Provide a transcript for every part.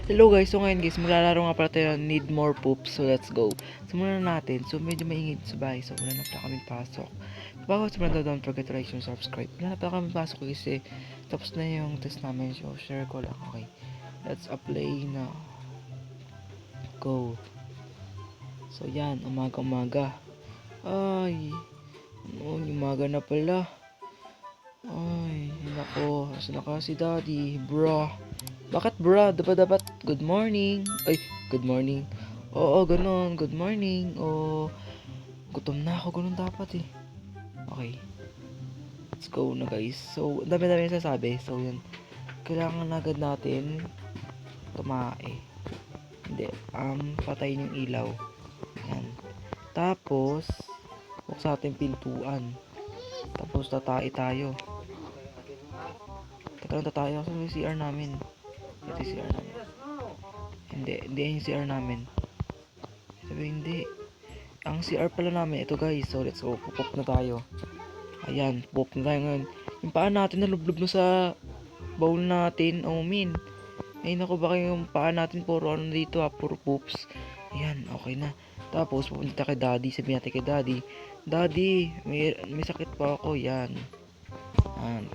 Hello guys, so ngayon guys, maglalaro nga pala tayo ng Need More Poop. So let's go. Simulan na natin. So medyo maingit sa bahay. So wala na pala kami pasok. Bago simulan, don't forget to like and subscribe. Wala na pala kami pasok kasi tapos na yung test namin. So share ko lang. Okay. Let's play na. Go. So yan, umaga. Ay. Umaga na pala. Ay, nako. Asa na ka si daddy, bro? Bakit bro? Dapat good morning. Ay, good morning. Oo, ganun. Good morning. Oo, gutom na ako. Ganun dapat eh. Okay. Let's go na guys. So, dami-dami sasabi. So, yun. Kailangan agad natin tumae. Hindi. Patayin yung ilaw. Yan. Tapos, buksan natin pintuan. Tapos, tatae tayo. Teka lang, tatae ako sa CR namin. Ito yung CR namin. Hindi yung CR namin. Sabi hindi. Ang CR pala namin, ito guys. So let's go, pupok na tayo. Ayan, pupok na tayo ngayon. Yung paa natin nalublob na sa bowl natin. Oh min. Ay naku, baka yung paa natin puro ano dito ha, puro poops. Ayan, okay na. Tapos pupunta kay daddy, sabihin natin kay daddy, daddy, may sakit pa ako. Yan.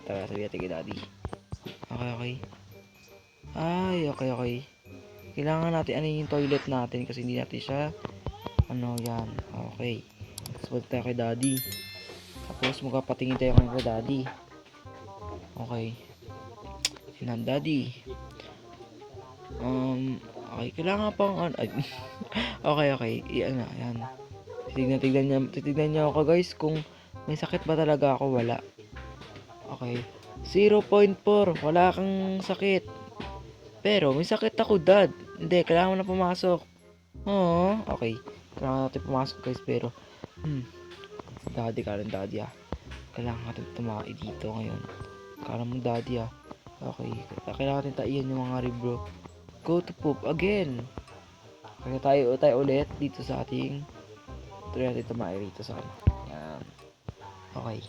Tara, sabihin natin kay daddy. Okay. Ay, okay. Kailangan natin ano yung toilet natin kasi hindi natin siya yan. Okay. Tapos tayo kay daddy. Tapos magpapatingin tayo kay daddy. Okay. Sinan daddy. Okay, kailangan pang okay. Ayan. Titignan niyo ako guys kung may sakit ba talaga ako, wala. Okay. 0.4, wala kang sakit. Pero may sakit ako, dad. Hindi, kailangan mo na pumasok. Oo, okay. Kailangan natin pumasok guys, pero daddy ah. Kailangan natin tumae dito ngayon. Kala mo daddy ah. Okay, kailangan natin taiyan yung mga ribro. Go to poop again. Kaya tayo ulit dito sa ating try natin tumae rito sa ano. Yan. Okay.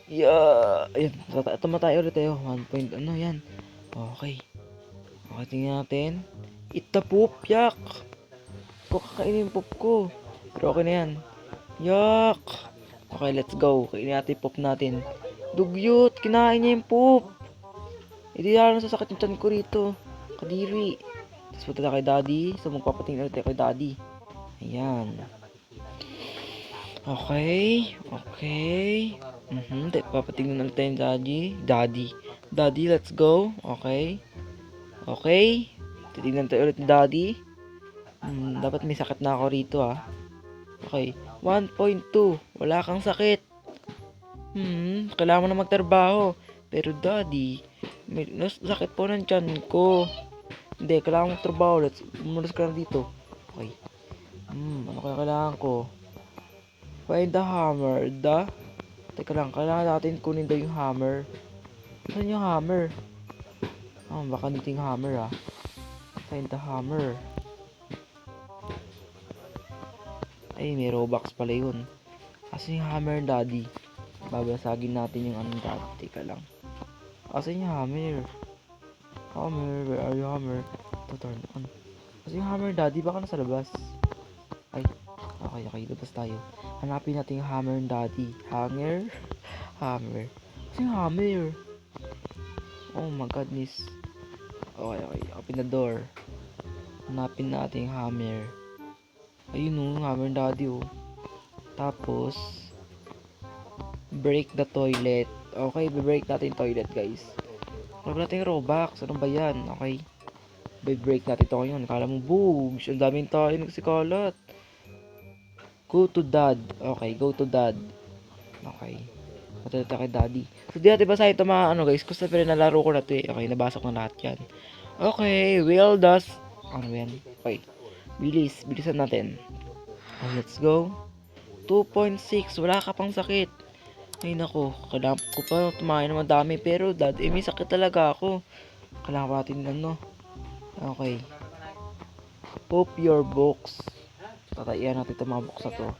Ayan, tumatay ulit tayo. 1 point, yan. Okay. Okay, tingnan natin. Eat the poop, yak! Kakainin yung poop ko. Pero okay na yan. Yak! Okay, let's go. Kainin natin yung poop natin. Dugyot! Kinain niya yung poop! Hindi na nasasakit yung tiyan ko rito. Kadiri. Tapos punta na kay daddy. So magpapatingin ulit kay daddy. Ayan. Okay. Papatingin ulit tayo yung daddy. Daddy, let's go. Okay. Titignan tayo ulit ni daddy. Dapat may sakit na ako rito ah. Okay. 1.2. Wala kang sakit. Kailangan mo na magtrabaho. Pero daddy, may sakit po ng tiyan ko. Hindi, kailangan mo magtrabaho. Umulas ka na dito. Okay. Ano kaya kailangan ko? Find the hammer. Teka lang, kailangan natin kunin daw yung hammer. Saan yung hammer? Baka dito yung hammer ah. Find the hammer. Ay, may Robux pala yun. Asan yung hammer, daddy? Babasagin natin yung anong daddy. Teka lang. Asan yung hammer? Hammer, where are you, hammer? Turn on. Asan yung hammer, daddy? Baka nasa labas. Ay, okay, labas tayo. Hanapin natin yung hammer, daddy. Hammer. Asan yung hammer? Oh my goodness. Okay, open the door. Hanapin natin yung hammer. Ayun o, hammer daddy o. Tapos break the toilet. Okay, break natin yung toilet guys. Wala natin Robux. Ano ba yan? Okay, break natin ito ngayon. Kala mo bugs. Ang daming tayo nagsikalat. Go to dad. Okay, go to dad. Okay, matulita kay daddy. So di natin basahin ito mga guys. Kasi pero nalaro ko na ito eh. Okay, nabasa ko na lahat yan. Okay, well does. Ano yan? Okay, bilisan natin. Let's go. 2.6, wala ka pang sakit. Ay nako, kailangan ko pa tumain ng madami. Pero dad, may sakit talaga ako. Kailangan pa natin Okay. Poop your books. Tatayan natin itong mga books na to.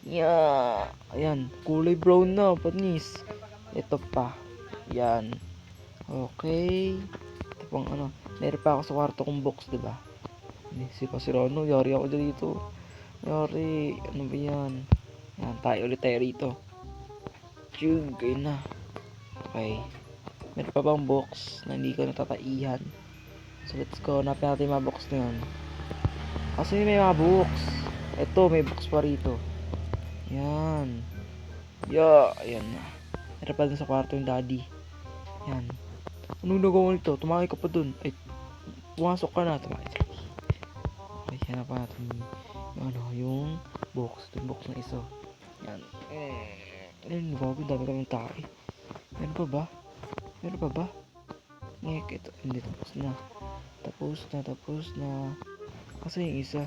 Yeah. Ayan, kulay brown na, panis. Ito pa. Yan. Okay. pang ano. Meron pa ako sa kwarto kong box, diba? Si Pasirano, yari ako dito. Yari, ano ba yan? Yan, ulit tayo rito. Tiyug, ayun na. Okay. Meron pa bang box na hindi ko natataihan? So let's go, hanapin natin yung mga box na yun. Kasi may mga box. Ito, may box pa rito. Yan. Ayan na. Meron pa dun sa kwarto yung daddy. Yan. Anong nagawa nito? Tumakay ka pa dun. Ay, pumasok ka na. Tumakay. Okay, hanap pa natin yung box. Ito yung box na isa. Yan. Ayun, bago, dami kaming tae. Meron pa ba? Meron pa ba? Ngek, ito. Hindi, tapos na. Tapos na. Kasi yung isa.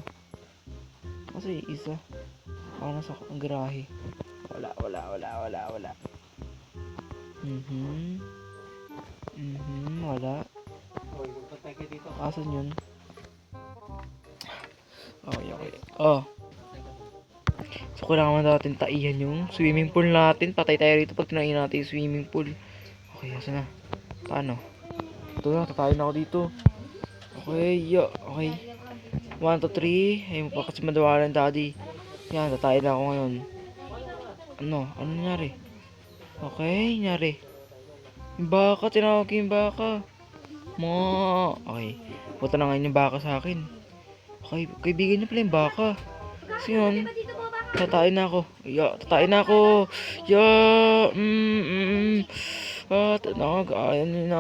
Baka nasa garahe. Wala. Wala. Asan yun? Okay. Oh. So, kailangan natin taihan yung swimming pool natin. Patay tayo rito pag tinayin natin yung swimming pool. Okay, asan na? Paano? Ito na, tatayin ako dito. Okay. 1, 2, 3. Ayun pa kasi madawalan daddy. Yan, tatayin na ako ngayon. Ano nangyari? Okay, nangyari. Yung baka, tinawag yung baka. Okay. Punta na ngayon yung baka sa akin. Okay, kaibigan niya pala yung baka. So yun, tatayin na ako.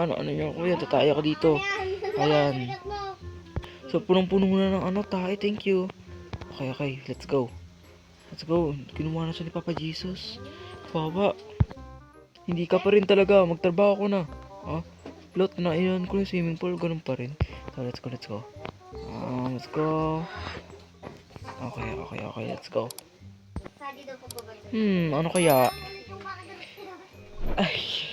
Ano nyo kuya, tatayin ako dito. Ayan. So, punong-puno na ng tayo, thank you. Okay, let's go. Kinuha na siya ni Papa Jesus. Baba. Hindi ka pa rin talaga, magtrabaho ko na. Lot na iyon ko yung swimming pool, ganun pa rin. So, let's go. Let's go. Okay, let's go. Ano kaya? Ay,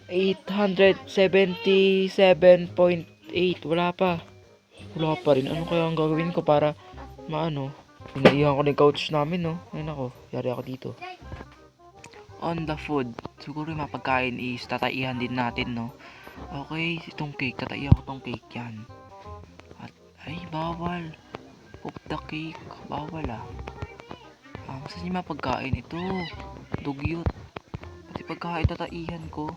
877.8, wala pa rin. Ano kaya ang gagawin ko para pinalihan ko na yung couch namin, no? Ayun ako, yari ako dito. On the food, siguro yung mga pagkain is tataihan din natin, no? Okay, itong cake, tataihan ko tong cake yan. At, ay, bawal. Pop the cake, bawal Saan yung mga pagkain ito? Dugyot. Pati pagkain tataihan ko.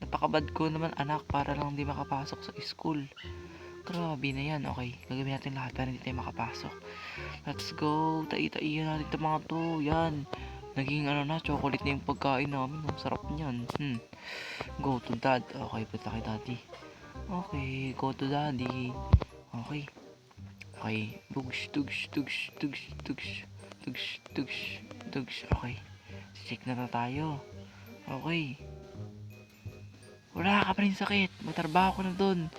Napakabad ko naman anak para lang di makapasok sa school. Grabe na yan. Okay, gagawin natin lahat para hindi tayo makapasok. Let's go. Tai-taihan natin itong mga to. Yan. Naging chocolate na yung pagkain namin. Sarap niyan. Go to dad. Okay, punta kay daddy. Okay, go to daddy. Okay. Dugs. Okay. Check na tayo. Okay. Wala ka pa rin sakit. Magtrabaho ko na dun.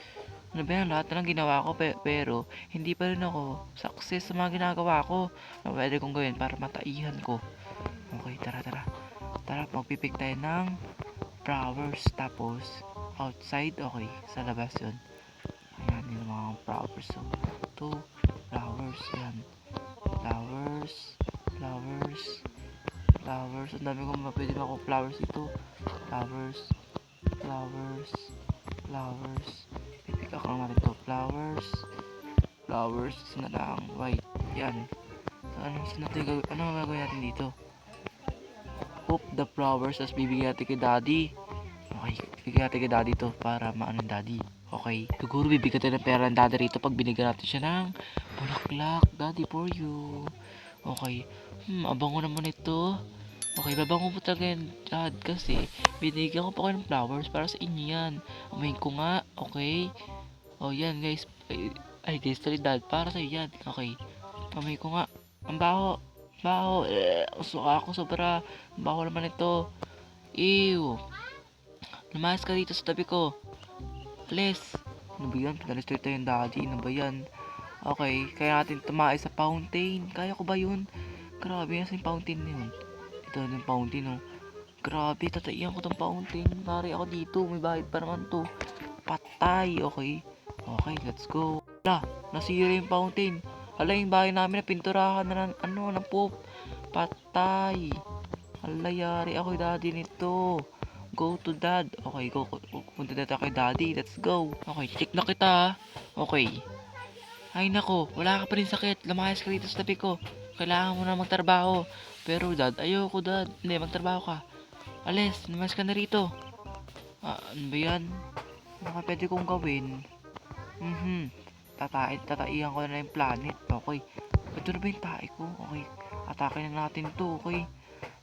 Ano ba yan? Lahat na lang ginawa ko pero hindi pa rin ako success sa mga ginagawa ko. Ano pwede kong gawin para mataihan ko? Okay, tara. Tara, magpipik tayo ng flowers. Tapos, outside, okay. Sa labas yun. Ayan, yung mga flowers. So, ito, flowers. Yan. Flowers. Ang dami kong pwede ako flowers ito. Flowers. Pipick ako naman ito. Flowers na lang. White. Yan. So, ano gagawin natin dito? Pop the flowers. Tapos bibigyan natin kay daddy. Okay. Bibigyan natin kay daddy to para maano yung daddy. Okay. Siguro bibigyan tayo ng pera ng daddy rito pag binigyan natin siya ng bulaklak. Daddy for you. Okay. Abango naman ito. Okay, babango po talaga yan, dad, kasi binigyan ko pa kayo ng flowers para sa inyo yan. Amoy ko nga, okay? Yan guys. Ay guys, sorry dad, para sa yan. Okay. Amoy ko nga. Ang baho. Suka ako sobra. Ang baho naman ito. Ew. Lumayas ka dito sa tabi ko. Alis. Ano ba yan? Pinalis tayo yung daddy. Ano ba yan? Okay, kaya natin tumae sa fountain. Kaya ko ba yun? Grabe, nasa yung fountain na yun. Ito yung fountain, Grabe, tataiyan ko tong fountain. Nari ako dito. May bahid pa naman to. Patay, okay. Okay, let's go. Nasira yung fountain. Yung bahay namin na pinturahan na ng pop. Patay. Yari ako daddy nito. Go to dad. Okay, go. Punta na tayo kay daddy. Let's go. Okay, check na kita. Okay. Ay nako, wala ka pa rin sakit. Lumayas ka rito sa tabi ko. Kailangan mo na magtrabaho. Pero dad, ayoko dad. Hindi, magtrabaho ka. Alis, lumayas ka na rito. Ano ba yan? Ano ka pwede kong gawin? Tataihan ko na yung planet. Okay. Ito na ba yung tae ko? Okay. Atake na natin to. Okay.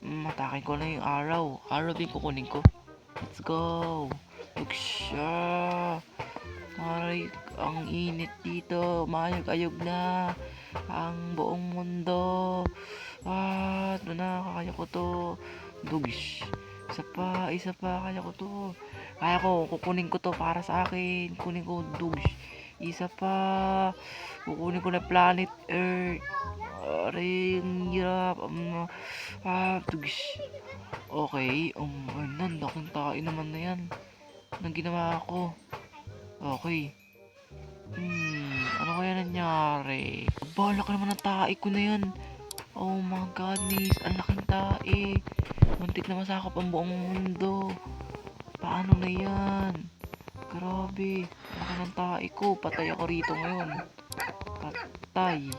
Atakin ko na yung araw. Araw din kukunin ko. Let's go. Uksya. Aray, ang init dito. Mayog-ayog na. Ang buong mundo. Ito na. Kaya ko to. Dugish. Isa pa. Kaya ko to. Kaya ko. Kukunin ko to para sa akin. Kunin ko. Dugish. Isa pa. Kukunin ko na planet Earth. Aray, ang hirap. Dugish. Okay. Ayun, laking tae naman na yan. Anong ginawa ko? Okay. Ano kaya nangyari? Bala ka naman ng tae ko na yan. Oh my god, miss. Ang laking tae. Muntik na masakop ang buong mundo. Paano na yan? Grabe. Ang laki ng tae ko. Patay ako rito ngayon. Patay.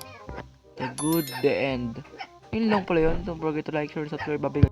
The good, the end. Yun lang pala yun. Don't forget to like, share, subscribe. Bye.